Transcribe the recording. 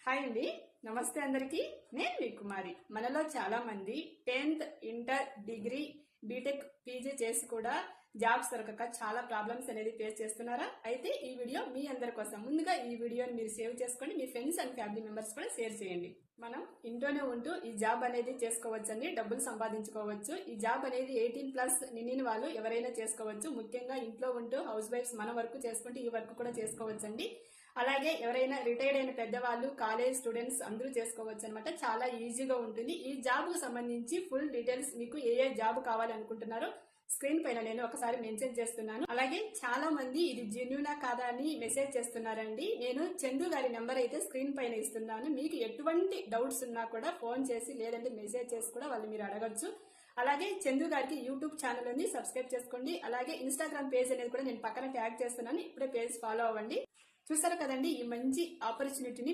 Hi అండి, నమస్తే అందరికి. నేను మీ కుమారి. మనలో చాలా మంది 10th, inter, degree, BTech, PG చేసి కూడా జాబ్స్ దొరకక చాలా ప్రాబ్లమ్స్ అనేది ఫేస్ చేస్తున్నారా? అయితే ఈ వీడియో మీ అందరి కోసం. ముందుగా ఈ వీడియోని మీరు సేవ్ చేసుకోండి, మీ ఫ్రెండ్స్ అండ్ ఫ్యామిలీ మెంబర్స్ కూడా షేర్ చేయండి. మనం ఇంట్లోనే ఉంటూ ఈ జాబ్ అనేది చేసుకోవచ్చండి, డబ్బులు సంపాదించుకోవచ్చు. ఈ జాబ్ అనేది 18+ నిండిన వాళ్ళు ఎవరైనా చేసుకోవచ్చు. ముఖ్యంగా ఇంట్లో ఉంటూ హౌస్ వైఫ్స్ మన వర్క్ చేసుకుంటూ ఈ వర్క్ కూడా చేసుకోవచ్చండి. అలాగే ఎవరైనా రిటైర్డ్ అయిన పెద్దవాళ్ళు, కాలేజ్ స్టూడెంట్స్ అందరూ చేసుకోవచ్చు అనమాట. చాలా ఈజీగా ఉంటుంది. ఈ జాబ్ కు సంబంధించి ఫుల్ డీటెయిల్స్ మీకు ఏ జాబ్ కావాలనుకుంటున్నారో స్క్రీన్ పైన నేను ఒకసారి మెన్షన్ చేస్తున్నాను. అలాగే చాలా మంది ఇది జెన్యూనా కాదా అని మెసేజ్ చేస్తున్నారండి. నేను చందు గారి నెంబర్ అయితే స్క్రీన్ పైన ఇస్తున్నాను. మీకు ఎటువంటి డౌట్స్ ఉన్నా కూడా ఫోన్ చేసి లేదంటే మెసేజ్ చేసి కూడా వాళ్ళు మీరు అడగచ్చు. అలాగే చందు గారికి యూట్యూబ్ ఛానల్ ఉంది, సబ్స్క్రైబ్ చేసుకోండి. అలాగే ఇన్స్టాగ్రామ్ పేజ్ అనేది కూడా నేను పక్కన ట్యాగ్ చేస్తున్నాను, ఇప్పుడే పేజ్ ఫాలో అవ్వండి. చూసారు కదండి ఈ మంచి ఆపర్చునిటీని.